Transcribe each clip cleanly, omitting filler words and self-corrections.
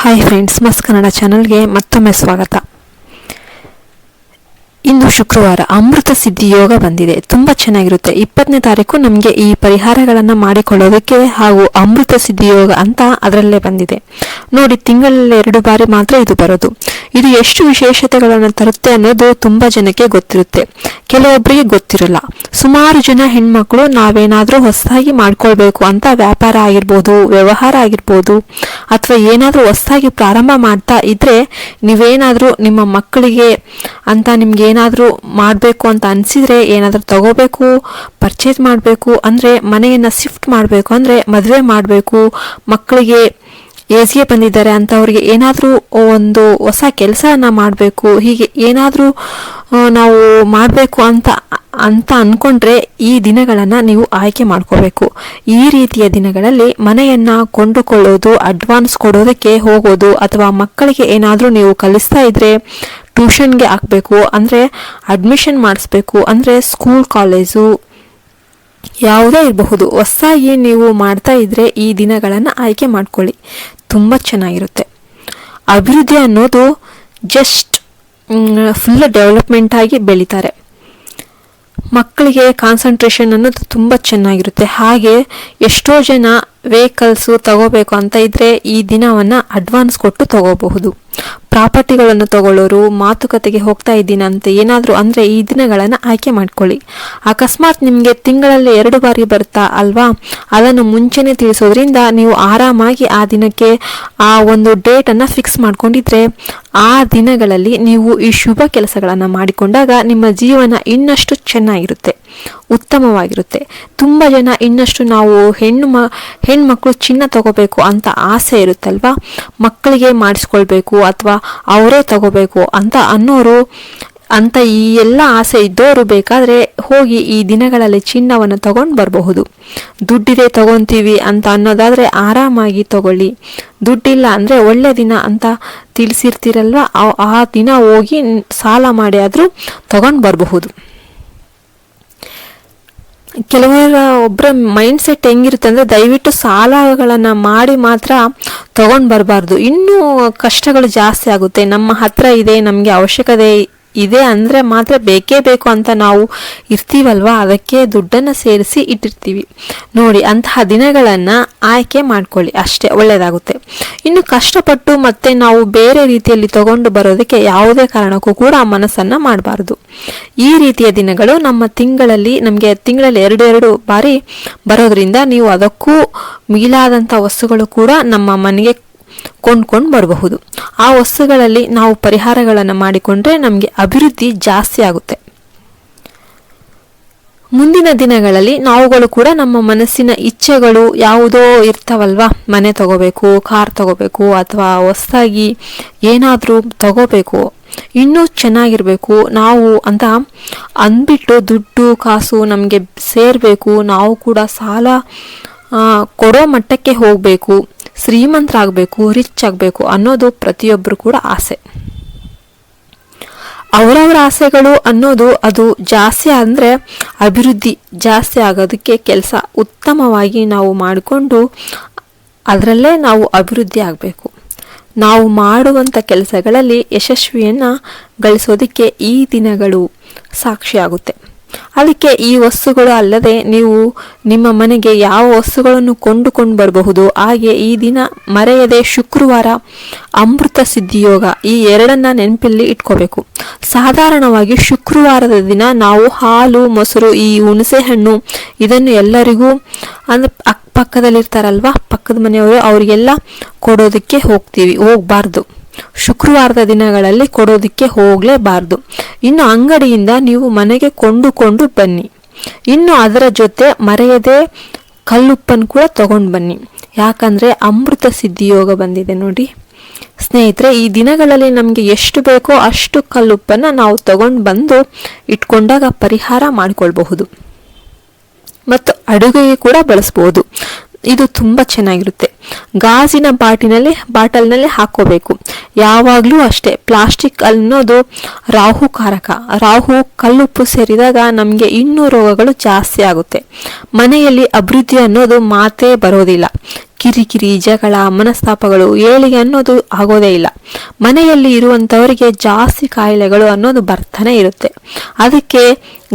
Hi friends, ಮಸ್ ಕನ್ನಡ ಚಾನಲ್ಗೆ ಮತ್ತೊಮ್ಮೆ ಸ್ವಾಗತ. ಇಂದು ಶುಕ್ರವಾರ ಅಮೃತ ಸಿದ್ಧಿ ಯೋಗ ಬಂದಿದೆ. ತುಂಬಾ ಚೆನ್ನಾಗಿರುತ್ತೆ. 20ನೇ ತಾರೀಕು ನಮಗೆ ಈ ಪರಿಹಾರಗಳನ್ನು ಮಾಡಿಕೊಳ್ಳೋದಕ್ಕೆ ಹಾಗೂ ಅಮೃತ ಸಿದ್ಧಿ ಯೋಗ ಅಂತ ಅದರಲ್ಲೇ ಬಂದಿದೆ ನೋಡಿ. ತಿಂಗಳಲ್ಲಿ 2 ಬಾರಿ ಮಾತ್ರ ಇದು ಬರೋದು. ಇದು ಎಷ್ಟು ವಿಶೇಷತೆಗಳನ್ನು ತರುತ್ತೆ ಅನ್ನೋದು ತುಂಬಾ ಜನಕ್ಕೆ ಗೊತ್ತಿರುತ್ತೆ, ಕೆಲವೊಬ್ಬರಿಗೆ ಗೊತ್ತಿರಲ್ಲ. ಸುಮಾರು ಜನ ಹೆಣ್ಮಕ್ಳು ನಾವೇನಾದ್ರೂ ಹೊಸದಾಗಿ ಮಾಡ್ಕೊಳ್ಬೇಕು ಅಂತ ವ್ಯಾಪಾರ ಆಗಿರ್ಬೋದು, ವ್ಯವಹಾರ ಆಗಿರ್ಬೋದು, ಅಥವಾ ಏನಾದ್ರೂ ಹೊಸದಾಗಿ ಪ್ರಾರಂಭ ಮಾಡ್ತಾ ಇದ್ರೆ ನೀವೇನಾದ್ರೂ ನಿಮ್ಮ ಮಕ್ಕಳಿಗೆ ಅಂತ ನಿಮ್ಗೆ ಏನಾದ್ರೂ ಮಾಡಬೇಕು ಅಂತ ಅನ್ಸಿದ್ರೆ, ಏನಾದ್ರೂ ತಗೋಬೇಕು, ಪರ್ಚೇಸ್ ಮಾಡಬೇಕು ಅಂದ್ರೆ, ಮನೆಯನ್ನ ಶಿಫ್ಟ್ ಮಾಡಬೇಕು ಅಂದ್ರೆ, ಮದುವೆ ಮಾಡಬೇಕು, ಮಕ್ಕಳಿಗೆ ಏಜ್ಗೆ ಬಂದಿದ್ದಾರೆ ಅಂತ ಅವ್ರಿಗೆ ಏನಾದ್ರೂ ಒಂದು ಹೊಸ ಕೆಲಸನ ಮಾಡಬೇಕು, ಹೀಗೆ ಏನಾದ್ರೂ ನಾವು ಮಾಡಬೇಕು ಅಂತ ಅನ್ಕೊಂಡ್ರೆ ಈ ದಿನಗಳನ್ನ ನೀವು ಆಯ್ಕೆ ಮಾಡ್ಕೋಬೇಕು. ಈ ರೀತಿಯ ದಿನಗಳಲ್ಲಿ ಮನೆಯನ್ನ ಕೊಂಡುಕೊಳ್ಳೋದು, ಅಡ್ವಾನ್ಸ್ ಕೊಡೋದಕ್ಕೆ ಹೋಗೋದು, ಅಥವಾ ಮಕ್ಕಳಿಗೆ ಏನಾದ್ರೂ ನೀವು ಕಲಿಸ್ತಾ ಇದ್ರೆ ಟ್ಯೂಷನ್ಗೆ ಹಾಕಬೇಕು ಅಂದ್ರೆ, ಅಡ್ಮಿಷನ್ ಮಾಡಿಸ್ಬೇಕು ಅಂದ್ರೆ, ಸ್ಕೂಲ್ ಕಾಲೇಜು ಯಾವುದೇ ಇರಬಹುದು, ಹೊಸದಾಗಿ ನೀವು ಮಾಡ್ತಾ ಇದ್ರೆ ಈ ದಿನಗಳನ್ನು ಆಯ್ಕೆ ಮಾಡ್ಕೊಳ್ಳಿ. ತುಂಬ ಚೆನ್ನಾಗಿರುತ್ತೆ. ಅಭಿವೃದ್ಧಿ ಅನ್ನೋದು ಜಸ್ಟ್ ಫುಲ್ ಡೆವಲಪ್ಮೆಂಟ್ ಆಗಿ ಬೆಳೀತಾರೆ. ಮಕ್ಕಳಿಗೆ ಕಾನ್ಸಂಟ್ರೇಷನ್ ಅನ್ನೋದು ತುಂಬ ಚೆನ್ನಾಗಿರುತ್ತೆ. ಹಾಗೆ ಎಷ್ಟೋ ಜನ ವೆಹಿಕಲ್ಸು ತಗೋಬೇಕು ಅಂತ ಇದ್ರೆ ಈ ದಿನವನ್ನು ಅಡ್ವಾನ್ಸ್ ಕೊಟ್ಟು ತಗೋಬಹುದು. ಪ್ರಾಪರ್ಟಿಗಳನ್ನು ತಗೊಳ್ಳೋರು, ಮಾತುಕತೆಗೆ ಹೋಗ್ತಾ ಇದ್ದೀನಿ ಅಂತ ಏನಾದರೂ ಅಂದರೆ ಈ ದಿನಗಳನ್ನು ಆಯ್ಕೆ ಮಾಡ್ಕೊಳ್ಳಿ. ಅಕಸ್ಮಾತ್ ನಿಮಗೆ ತಿಂಗಳಲ್ಲಿ 2 ಬಾರಿ ಬರ್ತಾ ಅಲ್ವಾ, ಅದನ್ನು ಮುಂಚೆನೇ ತಿಳಿಸೋದ್ರಿಂದ ನೀವು ಆರಾಮಾಗಿ ಆ ದಿನಕ್ಕೆ ಆ ಒಂದು ಡೇಟನ್ನು ಫಿಕ್ಸ್ ಮಾಡ್ಕೊಂಡಿದ್ರೆ ಆ ದಿನಗಳಲ್ಲಿ ನೀವು ಈ ಶುಭ ಕೆಲಸಗಳನ್ನು ಮಾಡಿಕೊಂಡಾಗ ನಿಮ್ಮ ಜೀವನ ಇನ್ನಷ್ಟು ಚೆನ್ನಾಗಿರುತ್ತೆ, ಉತ್ತಮವಾಗಿರುತ್ತೆ. ತುಂಬ ಜನ ಇನ್ನಷ್ಟು ನಾವು ಹೆಣ್ಮಕ್ಳು ಚಿನ್ನ ತಗೋಬೇಕು ಅಂತ ಆಸೆ ಇರುತ್ತಲ್ವಾ, ಮಕ್ಕಳಿಗೆ ಮಾಡಿಸ್ಕೊಳ್ಬೇಕು ಅಥವಾ ಅವರೇ ತಗೋಬೇಕು ಅಂತ ಅನ್ನೋರು, ಅಂತ ಈ ಎಲ್ಲ ಆಸೆ ಇದ್ದವರು ಬೇಕಾದರೆ ಹೋಗಿ ಈ ದಿನಗಳಲ್ಲಿ ಚಿನ್ನವನ್ನು ತಗೊಂಡು ಬರಬಹುದು. ದುಡ್ಡಿದೆ ತಗೊಂತೀವಿ ಅಂತ ಅನ್ನೋದಾದರೆ ಆರಾಮಾಗಿ ತಗೊಳ್ಳಿ. ದುಡ್ಡಿಲ್ಲ ಅಂದರೆ ಒಳ್ಳೆ ದಿನ ಅಂತ ತಿಳಿಸಿರ್ತೀರಲ್ವ, ಆ ದಿನ ಹೋಗಿ ಸಾಲ ಮಾಡಿ ಆದರೂ ತಗೊಂಡು ಬರಬಹುದು. ಒಬ್ಬರ ಮೈಂಡ್ ಸೆಟ್ ಹೆಂಗಿರುತ್ತೆ ಅಂದರೆ, ದಯವಿಟ್ಟು ಸಾಲಗಳನ್ನು ಮಾಡಿ ಮಾತ್ರ ತಗೊಂಡು ಬರಬಾರ್ದು. ಇನ್ನೂ ಕಷ್ಟಗಳು ಜಾಸ್ತಿ ಆಗುತ್ತೆ. ನಮ್ಮ ಹತ್ರ ಇದೆ, ನಮಗೆ ಅವಶ್ಯಕತೆ ಇದೆ ಅಂದರೆ ಮಾತ್ರ ಬೇಕೇ ಬೇಕು ಅಂತ ನಾವು ಇರ್ತೀವಲ್ವಾ, ಅದಕ್ಕೆ ದುಡ್ಡನ್ನು ಸೇರಿಸಿ ಇಟ್ಟಿರ್ತೀವಿ ನೋಡಿ. ಅಂತಹ ದಿನಗಳನ್ನು ಆಯ್ಕೆ ಮಾಡ್ಕೊಳ್ಳಿ, ಅಷ್ಟೇ ಒಳ್ಳೆಯದಾಗುತ್ತೆ. ಇನ್ನು ಕಷ್ಟಪಟ್ಟು ಮತ್ತೆ ನಾವು ಬೇರೆ ರೀತಿಯಲ್ಲಿ ತಗೊಂಡು ಬರೋದಕ್ಕೆ ಯಾವುದೇ ಕಾರಣಕ್ಕೂ ಕೂಡ ಮನಸ್ಸನ್ನು ಮಾಡಬಾರ್ದು. ಈ ರೀತಿಯ ದಿನಗಳು ನಮಗೆ ತಿಂಗಳಲ್ಲಿ 2 ಬಾರಿ ಬರೋದ್ರಿಂದ ನೀವು ಅದಕ್ಕೂ ಮಿಗಿಲಾದಂಥ ವಸ್ತುಗಳು ಕೂಡ ನಮ್ಮ ಮನೆಗೆ ಕೊಂಡ್ಕೊಂಡು ಬರಬಹುದು. ಆ ವಸ್ತುಗಳಲ್ಲಿ ನಾವು ಪರಿಹಾರಗಳನ್ನು ಮಾಡಿಕೊಂಡ್ರೆ ನಮಗೆ ಅಭಿವೃದ್ಧಿ ಜಾಸ್ತಿ ಆಗುತ್ತೆ. ಮುಂದಿನ ದಿನಗಳಲ್ಲಿ ನಾವುಗಳು ಕೂಡ ನಮ್ಮ ಮನಸ್ಸಿನ ಇಚ್ಛೆಗಳು ಯಾವುದೋ ಇರ್ತಾವಲ್ವಾ, ಮನೆ ತಗೋಬೇಕು, ಕಾರ್ ತಗೋಬೇಕು, ಅಥವಾ ಹೊಸದಾಗಿ ಏನಾದರೂ ತಗೋಬೇಕು, ಇನ್ನೂ ಚೆನ್ನಾಗಿರ್ಬೇಕು ನಾವು ಅಂತ ಅಂದ್ಬಿಟ್ಟು ದುಡ್ಡು ಕಾಸು ನಮಗೆ ಸೇರಬೇಕು, ನಾವು ಕೂಡ ಸಾಲ ಕೊಡೋ ಮಟ್ಟಕ್ಕೆ ಹೋಗಬೇಕು, ಶ್ರೀಮಂತರಾಗಬೇಕು, ರಿಚ್ ಆಗಬೇಕು ಅನ್ನೋದು ಪ್ರತಿಯೊಬ್ಬರು ಕೂಡ ಆಸೆ. ಅವರವರ ಆಸೆಗಳು ಅನ್ನೋದು ಅದು ಜಾಸ್ತಿ ಅಂದರೆ ಅಭಿವೃದ್ಧಿ ಜಾಸ್ತಿ ಆಗೋದಕ್ಕೆ ಕೆಲಸ ಉತ್ತಮವಾಗಿ ನಾವು ಮಾಡಿಕೊಂಡು ಅದರಲ್ಲೇ ನಾವು ಅಭಿವೃದ್ಧಿ ಆಗಬೇಕು. ನಾವು ಮಾಡುವಂಥ ಕೆಲಸಗಳಲ್ಲಿ ಯಶಸ್ವಿಯನ್ನು ಗಳಿಸೋದಕ್ಕೆ ಈ ದಿನಗಳು ಸಾಕ್ಷಿಯಾಗುತ್ತೆ. ಅದಕ್ಕೆ ಈ ವಸ್ತುಗಳು ಅಲ್ಲದೆ ನೀವು ನಿಮ್ಮ ಮನೆಗೆ ಯಾವ ವಸ್ತುಗಳನ್ನು ಕೊಂಡುಕೊಂಡು ಬರಬಹುದು. ಹಾಗೆ ಈ ದಿನ ಮರೆಯದೆ ಶುಕ್ರವಾರ ಅಮೃತ ಸಿದ್ಧಿ ಯೋಗ, ಈ 2ನ್ನ ನೆನಪಲ್ಲಿ ಇಟ್ಕೋಬೇಕು. ಸಾಧಾರಣವಾಗಿ ಶುಕ್ರವಾರದ ದಿನ ನಾವು ಹಾಲು, ಮೊಸರು, ಈ ಹುಣಸೆ ಹಣ್ಣು ಇದನ್ನು ಎಲ್ಲರಿಗೂ ಅಂದ್ರೆ ಅಕ್ಕಪಕ್ಕದಲ್ಲಿರ್ತಾರಲ್ವಾ, ಪಕ್ಕದ ಮನೆಯವರು, ಅವರಿಗೆಲ್ಲ ಕೊಡೋದಕ್ಕೆ ಹೋಗಬಾರ್ದು. ಶುಕ್ರವಾರದ ದಿನಗಳಲ್ಲಿ ಕೊಡೋದಕ್ಕೆ ಹೋಗಲೇಬಾರ್ದು. ಇನ್ನು ಅಂಗಡಿಯಿಂದ ನೀವು ಮನೆಗೆ ಕೊಂಡುಕೊಂಡು ಬನ್ನಿ. ಇನ್ನು ಅದರ ಜೊತೆ ಮರೆಯದೆ ಕಲ್ಲುಪ್ಪನ್ನು ಕೂಡ ತಗೊಂಡು ಬನ್ನಿ. ಯಾಕಂದರೆ ಅಮೃತ ಸಿದ್ಧಿ ಯೋಗ ಬಂದಿದೆ ನೋಡಿ ಸ್ನೇಹಿತರೆ. ಈ ದಿನಗಳಲ್ಲಿ ನಮಗೆ ಎಷ್ಟು ಬೇಕೋ ಅಷ್ಟು ಕಲ್ಲುಪ್ಪನ್ನು ನಾವು ತಗೊಂಡು ಬಂದು ಇಟ್ಕೊಂಡಾಗ ಪರಿಹಾರ ಮಾಡಿಕೊಳ್ಬಹುದು ಮತ್ತು ಅಡುಗೆಗೆ ಕೂಡ ಬಳಸ್ಬೋದು. ಇದು ತುಂಬ ಚೆನ್ನಾಗಿರುತ್ತೆ. ಗಾಜಿನ ಬಾಟಲ್ನಲ್ಲಿ ಹಾಕೋಬೇಕು. ಯಾವಾಗಲೂ ಅಷ್ಟೇ. ಪ್ಲಾಸ್ಟಿಕ್ ಅನ್ನೋದು ರಾಹುಕಾರಕ. ರಾಹು ಕಲ್ಲುಪ್ಪು ಸೇರಿದಾಗ ನಮಗೆ ಇನ್ನೂ ರೋಗಗಳು ಜಾಸ್ತಿ ಆಗುತ್ತೆ. ಮನೆಯಲ್ಲಿ ಅಭಿವೃದ್ಧಿ ಅನ್ನೋದು ಮಾತೇ ಬರೋದಿಲ್ಲ. ಕಿರಿಕಿರಿ, ಜಗಳ, ಮನಸ್ತಾಪಗಳು, ಏಳಿಗೆ ಅನ್ನೋದು ಆಗೋದೇ ಇಲ್ಲ. ಮನೆಯಲ್ಲಿ ಇರುವಂಥವರಿಗೆ ಜಾಸ್ತಿ ಕಾಯಿಲೆಗಳು ಅನ್ನೋದು ಬರ್ತಾನೆ ಇರುತ್ತೆ. ಅದಕ್ಕೆ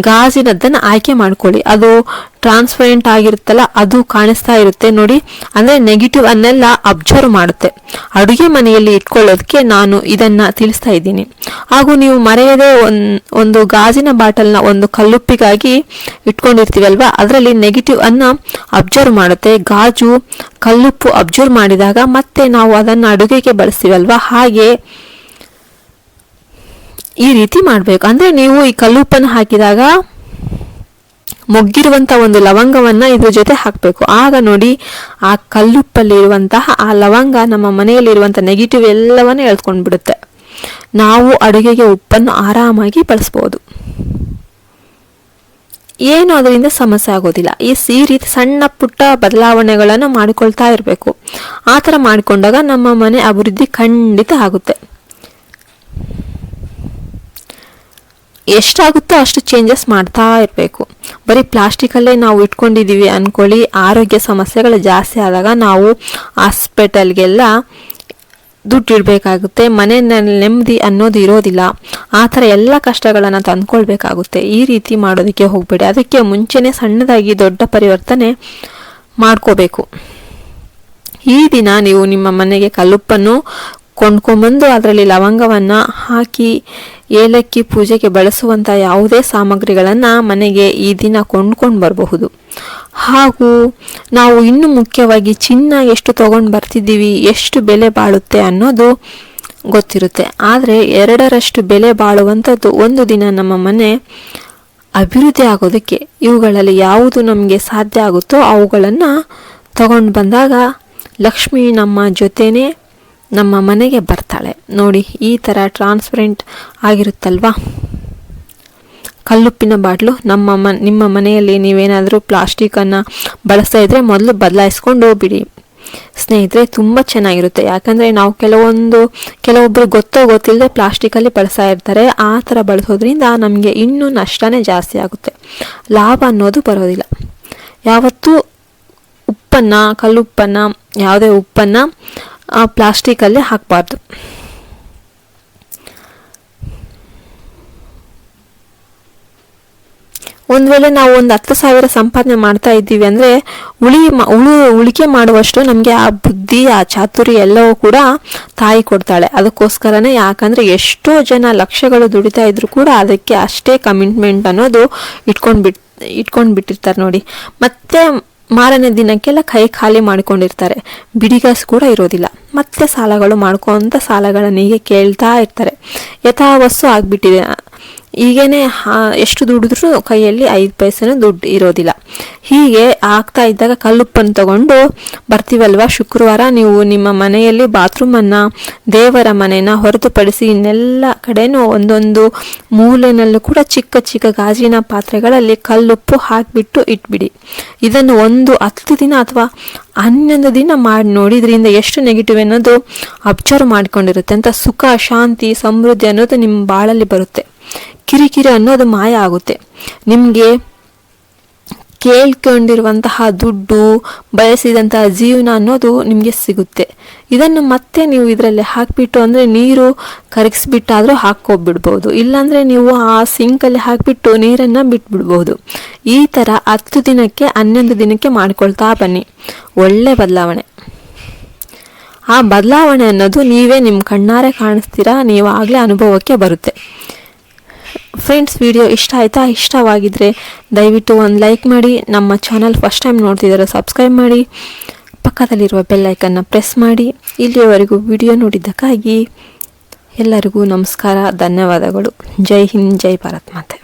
ಗಾಜಿನದ್ದನ್ನು ಆಯ್ಕೆ ಮಾಡ್ಕೊಳ್ಳಿ. ಅದು ಟ್ರಾನ್ಸ್ಪರೆಂಟ್ ಆಗಿರುತ್ತಲ್ಲ, ಅದು ಕಾಣಿಸ್ತಾ ಇರುತ್ತೆ ನೋಡಿ, ಅಂದ್ರೆ ನೆಗೆಟಿವ್ ಅನ್ನೆಲ್ಲ ಅಬ್ಸರ್ವ್ ಮಾಡುತ್ತೆ. ಅಡುಗೆ ಮನೆಯಲ್ಲಿ ಇಟ್ಕೊಳ್ಳೋದಕ್ಕೆ ನಾನು ಇದನ್ನ ತಿಳಿಸ್ತಾ ಇದ್ದೀನಿ. ಹಾಗೂ ನೀವು ಮರೆಯದೆ ಒಂದು ಗಾಜಿನ ಬಾಟಲ್ನ ಒಂದು ಕಲ್ಲುಪ್ಪಿಗಾಗಿ ಇಟ್ಕೊಂಡಿರ್ತೀವಲ್ವಾ, ಅದರಲ್ಲಿ ನೆಗೆಟಿವ್ ಅನ್ನ ಅಬ್ಸರ್ವ್ ಮಾಡುತ್ತೆ. ಗಾಜು ಕಲ್ಲುಪ್ಪು ಅಬ್ಸರ್ವ್ ಮಾಡಿದಾಗ ಮತ್ತೆ ನಾವು ಅದನ್ನು ಅಡುಗೆಗೆ ಬಳಸ್ತೀವಲ್ವಾ, ಹಾಗೆ ಈ ರೀತಿ ಮಾಡಬೇಕು. ಅಂದ್ರೆ ನೀವು ಈ ಕಲ್ಲುಪ್ಪನ್ನು ಹಾಕಿದಾಗ ಮೊಗ್ಗಿರುವಂತ ಒಂದು ಲವಂಗವನ್ನ ಇದ್ರ ಜೊತೆ ಹಾಕಬೇಕು. ಆಗ ನೋಡಿ ಆ ಕಲ್ಲುಪ್ಪಲ್ಲಿರುವಂತಹ ಆ ಲವಂಗ ನಮ್ಮ ಮನೆಯಲ್ಲಿರುವಂತಹ ನೆಗೆಟಿವ್ ಎಲ್ಲವನ್ನ ಎಳ್ಕೊಂಡು ಬಿಡುತ್ತೆ. ನಾವು ಅಡುಗೆಗೆ ಉಪ್ಪನ್ನು ಆರಾಮಾಗಿ ಬಳಸಬಹುದು, ಏನು ಅದರಿಂದ ಸಮಸ್ಯೆ ಆಗೋದಿಲ್ಲ. ಈ ರೀತಿ ಸಣ್ಣ ಪುಟ್ಟ ಬದಲಾವಣೆಗಳನ್ನು ಮಾಡಿಕೊಳ್ತಾ ಇರಬೇಕು. ಆ ಥರ ಮಾಡಿಕೊಂಡಾಗ ನಮ್ಮ ಮನೆ ಅಭಿವೃದ್ಧಿ ಖಂಡಿತ ಆಗುತ್ತೆ. ಎಷ್ಟಾಗುತ್ತೋ ಅಷ್ಟು ಚೇಂಜಸ್ ಮಾಡ್ತಾ ಇರಬೇಕು. ಬರೀ ಪ್ಲಾಸ್ಟಿಕಲ್ಲೇ ನಾವು ಇಟ್ಕೊಂಡಿದ್ದೀವಿ ಅಂದ್ಕೊಳ್ಳಿ, ಆರೋಗ್ಯ ಸಮಸ್ಯೆಗಳು ಜಾಸ್ತಿ ಆದಾಗ ನಾವು ಹಾಸ್ಪಿಟಲ್ಗೆಲ್ಲ ದುಡ್ಡು ಇಡಬೇಕಾಗುತ್ತೆ. ಮನೆಯಲ್ಲಿ ನೆಮ್ಮದಿ ಅನ್ನೋದು ಇರೋದಿಲ್ಲ. ಆ ಥರ ಎಲ್ಲ ಕಷ್ಟಗಳನ್ನು ತಂದ್ಕೊಳ್ಬೇಕಾಗುತ್ತೆ. ಈ ರೀತಿ ಮಾಡೋದಕ್ಕೆ ಹೋಗಬೇಡಿ. ಅದಕ್ಕೆ ಮುಂಚೆನೇ ಸಣ್ಣದಾಗಿ ದೊಡ್ಡ ಪರಿವರ್ತನೆ ಮಾಡ್ಕೋಬೇಕು. ಈ ದಿನ ನೀವು ನಿಮ್ಮ ಮನೆಗೆ ಕಲ್ಲುಪ್ಪನ್ನು ಕೊಂಡ್ಕೊಂಡ್ಬಂದು ಅದರಲ್ಲಿ ಲವಂಗವನ್ನು ಹಾಕಿ ಏಲಕ್ಕಿ ಪೂಜೆಗೆ ಬಳಸುವಂಥ ಯಾವುದೇ ಸಾಮಗ್ರಿಗಳನ್ನು ಮನೆಗೆ ಈ ದಿನ ಕೊಂಡ್ಕೊಂಡು ಬರಬಹುದು. ಹಾಗೂ ನಾವು ಇನ್ನು ಮುಖ್ಯವಾಗಿ ಚಿನ್ನ ಎಷ್ಟು ತಗೊಂಡು ಬರ್ತಿದ್ದೀವಿ, ಎಷ್ಟು ಬೆಲೆ ಬಾಳುತ್ತೆ ಅನ್ನೋದು ಗೊತ್ತಿರುತ್ತೆ. ಆದರೆ 2ರಷ್ಟು ಬೆಲೆ ಬಾಳುವಂಥದ್ದು ಒಂದು ದಿನ ನಮ್ಮ ಮನೆ ಅಭಿವೃದ್ಧಿ ಆಗೋದಕ್ಕೆ ಇವುಗಳಲ್ಲಿ ಯಾವುದು ನಮಗೆ ಸಾಧ್ಯ ಆಗುತ್ತೋ ಅವುಗಳನ್ನು ತಗೊಂಡು ಬಂದಾಗ ಲಕ್ಷ್ಮಿ ನಮ್ಮ ಜೊತೆನೇ ನಮ್ಮ ಮನೆಗೆ ಬರ್ತಾಳೆ. ನೋಡಿ, ಈ ಥರ ಟ್ರಾನ್ಸ್ಪರೆಂಟ್ ಆಗಿರುತ್ತಲ್ವಾ ಕಲ್ಲುಪ್ಪಿನ ಬಾಟ್ಲು. ನಿಮ್ಮ ಮನೆಯಲ್ಲಿ ನೀವೇನಾದರೂ ಪ್ಲಾಸ್ಟಿಕ್ಕನ್ನು ಬಳಸ್ತಾ ಇದ್ರೆ ಮೊದಲು ಬದಲಾಯಿಸ್ಕೊಂಡು ಬಿಡಿ ಸ್ನೇಹಿತರೆ, ತುಂಬ ಚೆನ್ನಾಗಿರುತ್ತೆ. ಯಾಕಂದರೆ ನಾವು ಕೆಲವೊಬ್ಬರು ಗೊತ್ತಿಲ್ಲದೆ ಪ್ಲಾಸ್ಟಿಕಲ್ಲಿ ಬಳಸ್ತಾ ಇರ್ತಾರೆ. ಆ ಥರ ಬಳಸೋದ್ರಿಂದ ನಮಗೆ ಇನ್ನೂ ನಷ್ಟನೇ ಜಾಸ್ತಿ ಆಗುತ್ತೆ, ಲಾಭ ಅನ್ನೋದು ಬರೋದಿಲ್ಲ. ಯಾವತ್ತೂ ಕಲ್ಲುಪ್ಪನ್ನು ಯಾವುದೇ ಉಪ್ಪನ್ನು ಪ್ಲಾಸ್ಟಿಕಲ್ಲೇ ಹಾಕಬಾರ್ದು. ಒಂದು ವೇಳೆ ನಾವು ಒಂದು 10,000 ಸಂಪಾದನೆ ಮಾಡ್ತಾ ಇದ್ದೀವಿ ಅಂದರೆ ಉಳಿಕೆ ಮಾಡುವಷ್ಟು ನಮಗೆ ಆ ಬುದ್ಧಿ, ಆ ಚಾತುರ್ಯ ಎಲ್ಲವೂ ಕೂಡ ತಾಯಿ ಕೊಡ್ತಾಳೆ. ಅದಕ್ಕೋಸ್ಕರನೇ, ಯಾಕಂದರೆ ಎಷ್ಟೋ ಜನ ಲಕ್ಷಗಳು ದುಡಿತಾ ಇದ್ರು ಕೂಡ ಅದಕ್ಕೆ ಅಷ್ಟೇ ಕಮಿಟ್ಮೆಂಟ್ ಅನ್ನೋದು ಇಟ್ಕೊಂಡು ಬಿಟ್ಟಿರ್ತಾರೆ ನೋಡಿ. ಮತ್ತೆ ಮಾರನೇ ದಿನಕ್ಕೆಲ್ಲ ಕೈ ಖಾಲಿ ಮಾಡಿಕೊಂಡಿರ್ತಾರೆ, ಬಿಡಿಗಾಸು ಕೂಡ ಇರೋದಿಲ್ಲ. ಮತ್ತೆ ಸಾಲಗಳು ಮಾಡ್ಕೊಂತ ಸಾಲಗಳನ್ನ ಹೀಗೆ ಕೇಳ್ತಾ ಇರ್ತಾರೆ. ಯಥಾವಸ್ತು ಆಗಿಬಿಟ್ಟಿದೆ. ಈಗೇನೆ ಎಷ್ಟು ದುಡಿದ್ರೂ ಕೈಯಲ್ಲಿ 5 ಪೈಸೆನೂ ದುಡ್ಡು ಇರೋದಿಲ್ಲ. ಹೀಗೆ ಆಗ್ತಾ ಇದ್ದಾಗ ಕಲ್ಲುಪ್ಪನ್ನು ತಗೊಂಡು ಬರ್ತೀವಲ್ವ, ಶುಕ್ರವಾರ ನೀವು ನಿಮ್ಮ ಮನೆಯಲ್ಲಿ ಬಾತ್ರೂಮನ್ನು, ದೇವರ ಮನೆಯನ್ನು ಹೊರತುಪಡಿಸಿ ಇನ್ನೆಲ್ಲ ಕಡೆನೂ ಒಂದೊಂದು ಮೂಲೆಯಲ್ಲೂ ಕೂಡ ಚಿಕ್ಕ ಚಿಕ್ಕ ಗಾಜಿನ ಪಾತ್ರೆಗಳಲ್ಲಿ ಕಲ್ಲುಪ್ಪು ಹಾಕಿಬಿಟ್ಟು ಇಟ್ಬಿಡಿ. ಇದನ್ನು 10 ದಿನ ಅಥವಾ 11 ದಿನ ಮಾಡಿ ನೋಡಿ. ಇದರಿಂದ ಎಷ್ಟು ನೆಗೆಟಿವ್ ಅನ್ನೋದು ಅಬ್ಸರ್ವ್ ಮಾಡಿಕೊಂಡಿರುತ್ತೆ ಅಂತ. ಸುಖ, ಶಾಂತಿ, ಸಮೃದ್ಧಿ ಅನ್ನೋದು ನಿಮ್ಮ ಬಾಳಲ್ಲಿ ಬರುತ್ತೆ. ಕಿರಿಕಿರಿ ಅನ್ನೋದು ಮಾಯ ಆಗುತ್ತೆ. ನಿಮಗೆ ಕೇಳ್ಕೊಂಡಿರುವಂತಹ ದುಡ್ಡು, ಬಯಸಿದಂತಹ ಜೀವನ ಅನ್ನೋದು ನಿಮಗೆ ಸಿಗುತ್ತೆ. ಇದನ್ನು ಮತ್ತೆ ನೀವು ಇದರಲ್ಲಿ ಹಾಕಿಬಿಟ್ಟು, ಅಂದರೆ ನೀರು ಕರಗಿಸ್ಬಿಟ್ಟಾದರೂ ಹಾಕ್ಕೊಬಿಡ್ಬೋದು, ಇಲ್ಲಾಂದರೆ ನೀವು ಆ ಸಿಂಕಲ್ಲಿ ಹಾಕಿಬಿಟ್ಟು ನೀರನ್ನು ಬಿಟ್ಬಿಡ್ಬೋದು. ಈ ಥರ 10 ದಿನಕ್ಕೆ 11 ದಿನಕ್ಕೆ ಮಾಡ್ಕೊಳ್ತಾ ಬನ್ನಿ. ಒಳ್ಳೆ ಬದಲಾವಣೆ. ಆ ಬದಲಾವಣೆ ಅನ್ನೋದು ನೀವೇ ನಿಮ್ಮ ಕಣ್ಣಾರೆ ಕಾಣಿಸ್ತೀರಾ, ನೀವು ಆಗಲೇ ಅನುಭವಕ್ಕೆ ಬರುತ್ತೆ. ಫ್ರೆಂಡ್ಸ್, ವಿಡಿಯೋ ಇಷ್ಟ ಆಯಿತಾ? ಇಷ್ಟವಾಗಿದ್ದರೆ ದಯವಿಟ್ಟು ಒಂದು ಲೈಕ್ ಮಾಡಿ. ನಮ್ಮ ಚಾನಲ್ ಫಸ್ಟ್ ಟೈಮ್ ನೋಡ್ತಿದ್ದಾರೆ ಸಬ್ಸ್ಕ್ರೈಬ್ ಮಾಡಿ, ಪಕ್ಕದಲ್ಲಿರುವ ಬೆಲ್ ಐಕನ್ನ ಪ್ರೆಸ್ ಮಾಡಿ. ಇಲ್ಲಿಯವರೆಗೂ ವಿಡಿಯೋ ನೋಡಿದ್ದಕ್ಕಾಗಿ ಎಲ್ಲರಿಗೂ ನಮಸ್ಕಾರ, ಧನ್ಯವಾದಗಳು. ಜೈ ಹಿಂದ್, ಜೈ ಭಾರತ್ ಮಾತೆ.